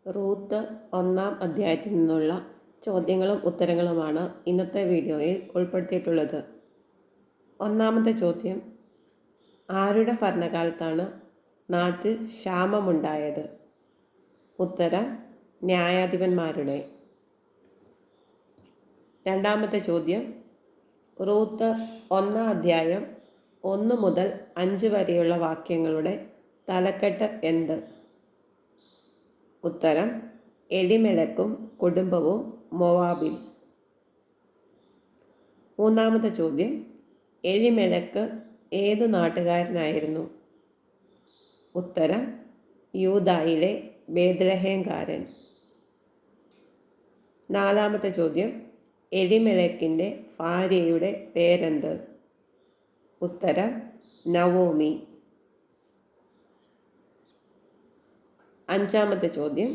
Ruth ഒന്നാം അധ്യായത്തിൽ നിന്നുള്ള ചോദ്യങ്ങളും ഉത്തരങ്ങളുമാണ് ഇന്നത്തെ വീഡിയോയിൽ ഉൾപ്പെടുത്തിയിട്ടുള്ളത്. ഒന്നാമത്തെ ചോദ്യം: ആരുടെ ഭരണകാലത്താണ് നാട്ടിൽ ക്ഷാമമുണ്ടായത്? ഉത്തരം: ന്യായാധിപന്മാരുടെ. രണ്ടാമത്തെ ചോദ്യം: റൂത്ത് ഒന്നാം അധ്യായം 1 മുതൽ 5 വരെയുള്ള വാക്യങ്ങളുടെ തലക്കെട്ട് എന്ത്? ഉത്തരം: എലിമെലെക്കും കുടുംബവും മോവാബിൽ. മൂന്നാമത്തെ ചോദ്യം: എലിമെലെക്ക് ഏതു നാട്ടുകാരനായിരുന്നു? ഉത്തരം: യൂദായിലെ ബേത്ലഹേംകാരൻ. നാലാമത്തെ ചോദ്യം: എലിമെലെക്കിൻ്റെ ഭാര്യയുടെ പേരെന്ത്? ഉത്തരം: നവോമി. അഞ്ചാമത്തെ ചോദ്യം: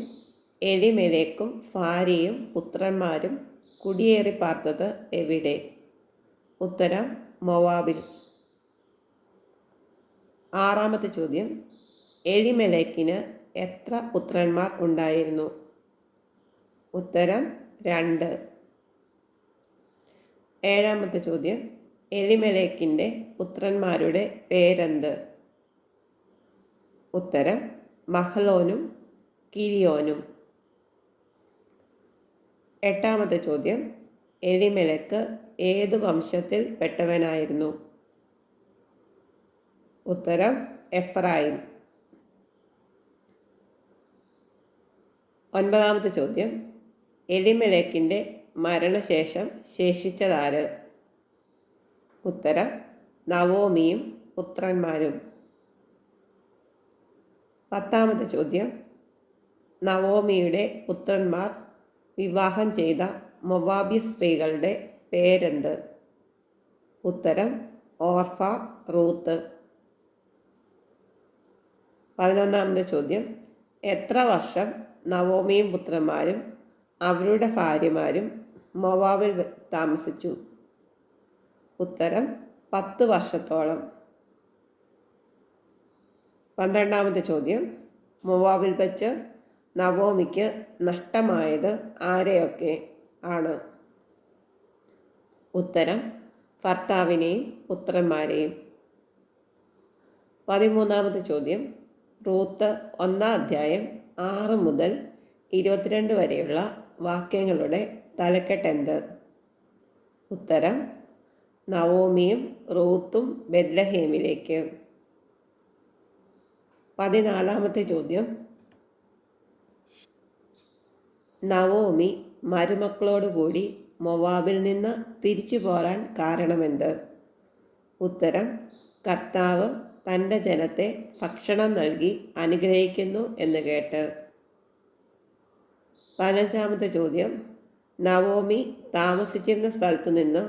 എലിമെലെക്കും ഭാര്യയും പുത്രന്മാരും കുടിയേറി പാർത്തത് എവിടെ? ഉത്തരം: മോവാബിൽ. ആറാമത്തെ ചോദ്യം: എലിമെലെക്കിന് എത്ര പുത്രന്മാർ ഉണ്ടായിരുന്നു? ഉത്തരം: 2. ഏഴാമത്തെ ചോദ്യം: എലിമെലെക്കിൻ്റെ പുത്രന്മാരുടെ പേരെന്ത്? ഉത്തരം: മഹ്ലോനും കിരിയോനും. എട്ടാമത്തെ ചോദ്യം: എലിമെലെക്ക് ഏതു വംശത്തിൽ പെട്ടവനായിരുന്നു? ഉത്തരം: എഫ്രായിം. ഒൻപതാമത്തെ ചോദ്യം: എലിമെലെക്കിൻ്റെ മരണശേഷം ശേഷിച്ചതാര്? ഉത്തരം: നവോമിയും പുത്രന്മാരും. പത്താമത്തെ ചോദ്യം: നവോമിയുടെ പുത്രന്മാർ വിവാഹം ചെയ്ത മൊവാബി സ്ത്രീകളുടെ പേരെന്ത്? ഉത്തരം: ഓർഫ, റൂത്ത്. 11ാമത്തെ ചോദ്യം: എത്ര വർഷം നവോമിയും പുത്രന്മാരും അവരുടെ ഭാര്യമാരും മൊവാബിൽ താമസിച്ചു? ഉത്തരം: 10 വർഷത്തോളം. 12ാമത്തെ ചോദ്യം: മൊവാബിൽ വച്ച് നവോമിക്ക് നഷ്ടമായത് ആരെയൊക്കെ ആണ്? ഉത്തരം: ഭർത്താവിനെയും പുത്രന്മാരെയും. 13ാമത്തെ ചോദ്യം: റൂത്ത് ഒന്നാം അധ്യായം 6 മുതൽ 22 വരെയുള്ള വാക്യങ്ങളുടെ തലക്കെട്ട് എന്ത്? ഉത്തരം: നവോമിയും റൂത്തും ബെത്ലഹേമിലേക്ക്. 14ാമത്തെ ചോദ്യം: നവോമി മരുമക്കളോടുകൂടി മൊവാബിൽ നിന്ന് തിരിച്ചു പോരാൻ കാരണമെന്ത്? ഉത്തരം: കർത്താവ് തൻ്റെ ജനത്തെ ഭക്ഷണം നൽകി അനുഗ്രഹിക്കുന്നു എന്ന് കേട്ട്. 15ാമത്തെ ചോദ്യം: നവോമി താമസിച്ചിരുന്ന സ്ഥലത്തു നിന്ന്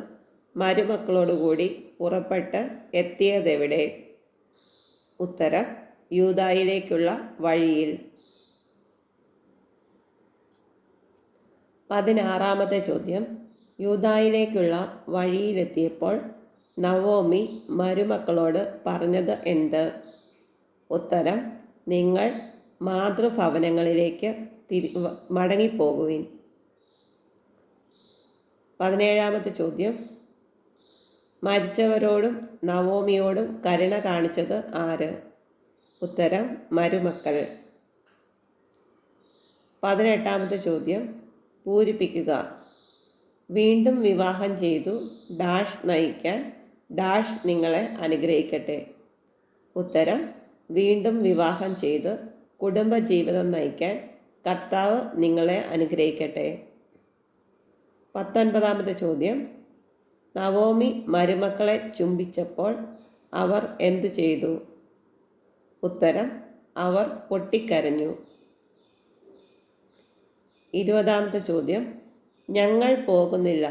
മരുമക്കളോടുകൂടി പുറപ്പെട്ട് എത്തിയതെവിടെ? ഉത്തരം: യൂദായിലേക്കുള്ള വഴിയിൽ. 16ാമത്തെ ചോദ്യം: യൂദായിലേക്കുള്ള വഴിയിലെത്തിയപ്പോൾ നവോമി മരുമക്കളോട് പറഞ്ഞത് എന്ത്? ഉത്തരം: നിങ്ങൾ മാതൃഭവനങ്ങളിലേക്ക് മടങ്ങിപ്പോകുവിൻ. 17ാമത്തെ ചോദ്യം: മരിച്ചവരോടും നവോമിയോടും കരുണ കാണിച്ചത് ആര്? ഉത്തരം: മരുമക്കൾ. 18ാമത്തെ ചോദ്യം: പൂരിപ്പിക്കുക. വീണ്ടും വിവാഹം ചെയ്തു ഡാഷ് നയിക്കാൻ ഡാഷ് നിങ്ങളെ അനുഗ്രഹിക്കട്ടെ. ഉത്തരം: വീണ്ടും വിവാഹം ചെയ്ത് കുടുംബജീവിതം നയിക്കാൻ കർത്താവ് നിങ്ങളെ അനുഗ്രഹിക്കട്ടെ. 19ാമത്തെ ചോദ്യം: നവോമി മരുമക്കളെ ചുംബിച്ചപ്പോൾ അവർ എന്തു ചെയ്തു? ഉത്തരം: അവർ പൊട്ടിക്കരഞ്ഞു. 20ാമത്തെ ചോദ്യം: ഞങ്ങൾ പോകുന്നില്ല,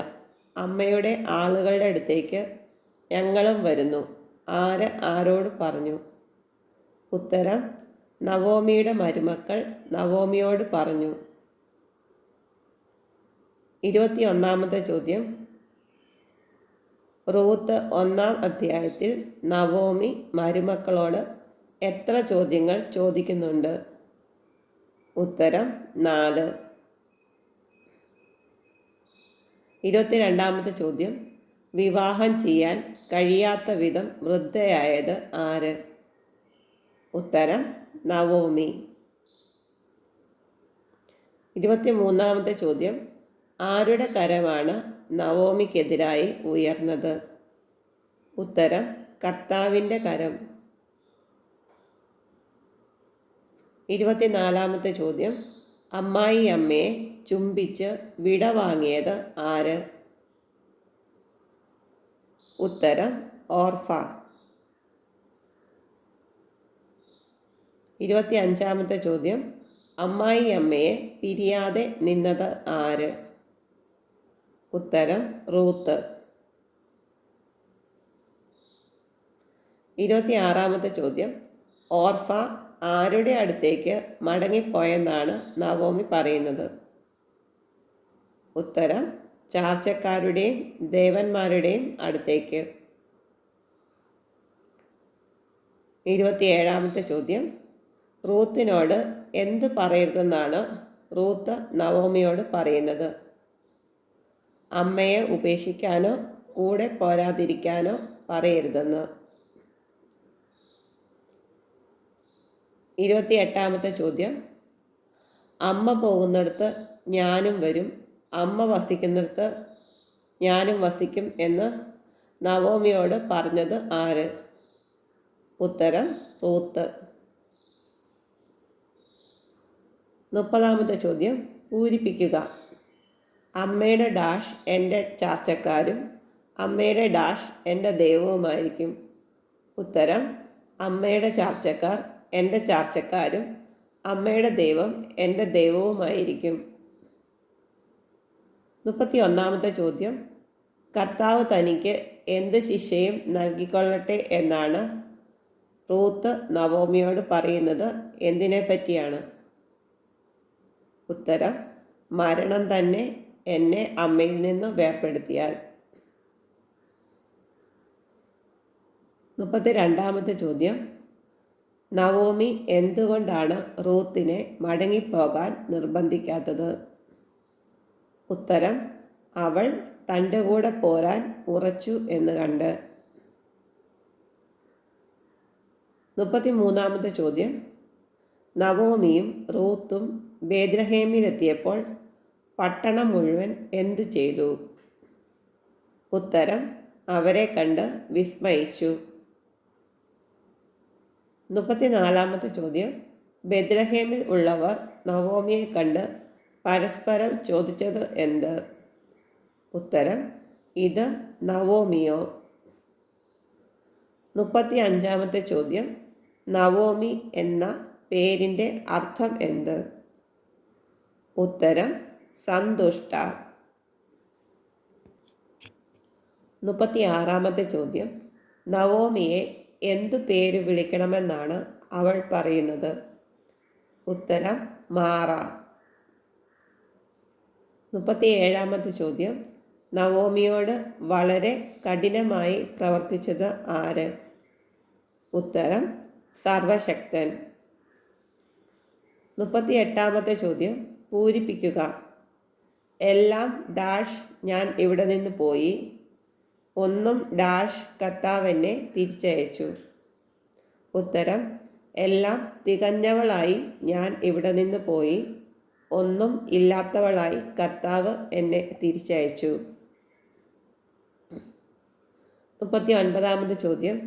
അമ്മയുടെ ആളുകളുടെ അടുത്തേക്ക് ഞങ്ങളും വരുന്നു, ആര് ആരോട് പറഞ്ഞു? ഉത്തരം: നവോമിയുടെ മരുമക്കൾ നവോമിയോട് പറഞ്ഞു. 21ാമത്തെ ചോദ്യം: റൂത്ത് ഒന്നാം അധ്യായത്തിൽ നവോമി മരുമക്കളോട് എത്ര ചോദ്യങ്ങൾ ചോദിക്കുന്നുണ്ട്? ഉത്തരം 4. 22-ാമത്തെ ചോദ്യം. വിവാഹം ചെയ്യാൻ കഴിയാത്ത വിധം വൃദ്ധയായത് ആര്? ഉത്തരം നവോമി. 23-ാമത്തെ ചോദ്യം. ആരുടെ കരമാണ് നവോമിക്കെതിരായി ഉയർന്നത്? ഉത്തരം കർത്താവിൻ്റെ കരം. 24-ാമത്തെ ചോദ്യം. അമ്മായി അമ്മയെ ചുംബിച്ച് വിട വാങ്ങിയത് ആര്? ഉത്തരം ഓർഫ. 25-ാമത്തെ ചോദ്യം. അമ്മായി അമ്മയെ പിരിയാതെ നിന്നത് ആര്? ഉത്തരം റൂത്ത്. 26-ാമത്തെ ചോദ്യം. ഓർഫ ആരുടെ അടുത്തേക്ക് മടങ്ങിപ്പോയെന്നാണ് നവോമി പറയുന്നത്? ഉത്തരം ചാർച്ചക്കാരുടെയും ദേവന്മാരുടെയും അടുത്തേക്ക്. 27-ാമത്തെ ചോദ്യം. റൂത്തിനോട് എന്തു പറയരുതെന്നാണ് റൂത്ത് നവോമിയോട് പറയുന്നത്? അമ്മയെ ഉപേക്ഷിക്കാനോ കൂടെ പോരാതിരിക്കാനോ പറയരുതെന്ന്. 28-ാമത്തെ ചോദ്യം. അമ്മ പോകുന്നിടത്ത് ഞാനും വരും, അമ്മ വസിക്കുന്നിടത്ത് ഞാനും വസിക്കും എന്ന് നവോമിയോട് പറഞ്ഞത് ആര്? ഉത്തരം റൂത്ത്. 30-ാമത്തെ ചോദ്യം. പൂരിപ്പിക്കുക. അമ്മയുടെ ഡാഷ് എൻ്റെ ചാർച്ചക്കാരും അമ്മയുടെ ഡാഷ് എൻ്റെ ദൈവവുമായിരിക്കും. ഉത്തരം അമ്മയുടെ ചാർച്ചക്കാർ എൻ്റെ ചാർച്ചക്കാരും അമ്മയുടെ ദൈവം എൻ്റെ ദൈവവുമായിരിക്കും. 31-ാമത്തെ ചോദ്യം. കർത്താവ് തനിക്ക് എന്ത് ശിക്ഷയും നൽകിക്കൊള്ളട്ടെ എന്നാണ് റൂത്ത് നവോമിയോട് പറയുന്നത് എന്തിനെ പറ്റിയാണ്? ഉത്തരം മരണം തന്നെ എന്നെ അമ്മയിൽ നിന്ന് വേർപെടുത്തിയാൽ. 32-ാമത്തെ ചോദ്യം. നവോമി എന്തുകൊണ്ടാണ് റൂത്തിനെ മടങ്ങിപ്പോകാൻ നിർബന്ധിക്കാത്തത്? ഉത്തരം അവൾ തൻ്റെ കൂടെ പോരാൻ ഉറച്ചു എന്ന് കണ്ട്. 33-ാമത്തെ ചോദ്യം. നവോമിയും റൂത്തും ബേത്ലഹേമിലെത്തിയപ്പോൾ പട്ടണം മുഴുവൻ എന്തു ചെയ്തു? ഉത്തരം അവരെ കണ്ട് വിസ്മയിച്ചു. 34-ാമത്തെ ചോദ്യം. ബേത്ലഹേമിൽ ഉള്ളവർ നവോമിയെ കണ്ട് പരസ്പരം ചോദിച്ചത് എന്ത്? ഉത്തരം ഇത് നവോമിയോ? 35-ാമത്തെ ചോദ്യം. നവോമി എന്ന പേരിൻ്റെ അർത്ഥം എന്ത്? ഉത്തരം സന്തുഷ്ട. 36-ാമത്തെ ചോദ്യം. നവോമിയെ എന്തു പേര് വിളിക്കണമെന്നാണ് അവൾ പറയുന്നത്? ഉത്തരം മാറ. 37-ാമത്തെ ചോദ്യം. നവോമിയോട് വളരെ കഠിനമായി പ്രവർത്തിച്ചത് ആര്? ഉത്തരം സർവശക്തൻ. 38-ാമത്തെ ചോദ്യം. പൂരിപ്പിക്കുക. എല്ലാം ഡാഷ് ഞാൻ ഇവിടെ നിന്ന് പോയി, ഒന്നും ഡാഷ് കർത്താവ് എന്നെ തിരിച്ചയച്ചു. ഉത്തരം എല്ലാം തികഞ്ഞവളായി ഞാൻ ഇവിടെ നിന്ന് പോയി, ഒന്നും ഇല്ലാത്തവളായി കർത്താവ് എന്നെ തിരിച്ചയച്ചു. 39-ാമത്തെ ചോദ്യം.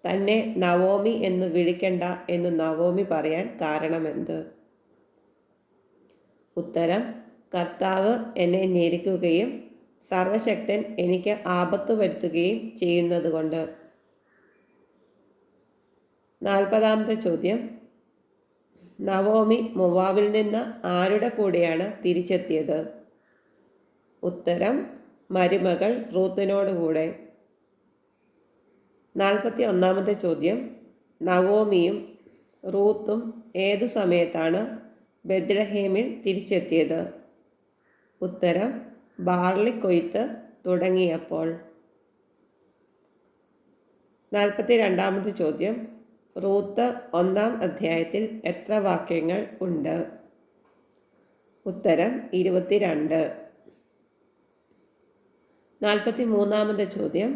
തന്നെ നവോമി എന്ന് വിളിക്കണ്ട എന്ന് നവോമി പറയാൻ കാരണമെന്ത്? ഉത്തരം കർത്താവ് എന്നെ ഞെരുക്കുകയും സർവശക്തൻ എനിക്ക് ആപത്ത് വരുത്തുകയും ചെയ്യുന്നത് കൊണ്ട്. 40-ാമത്തെ ചോദ്യം. നവോമി മോവാബിൽ നിന്ന് ആരുടെ കൂടെയാണ് തിരിച്ചെത്തിയത്? ഉത്തരം മരുമകൾ റൂത്തിനോടുകൂടെ. 41-ാമത്തെ ചോദ്യം. നവോമിയും റൂത്തും ഏതു സമയത്താണ് ബേത്ലഹേമിൽ തിരിച്ചെത്തിയത്? ഉത്തരം ബാർലി കൊയ്ത്ത് തുടങ്ങിയപ്പോൾ. 42-ാമത്തെ ചോദ്യം. റൂത്ത് 1-ാം അധ്യായത്തിൽ എത്ര വാക്യങ്ങൾ ഉണ്ട്? ഉത്തരം 22. 43-ാമത്തെ ചോദ്യം.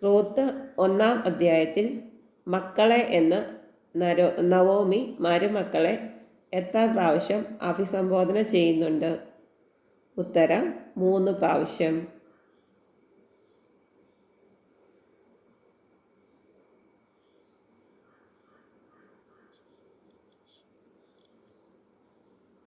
റൂത്ത് 1-ാം അധ്യായത്തിൽ മക്കളെ എന്ന് നവോമി മരുമക്കളെ എത്ര പ്രാവശ്യം അഭിസംബോധന ചെയ്യുന്നുണ്ട്? ഉത്തരം 3 പ്രാവശ്യം.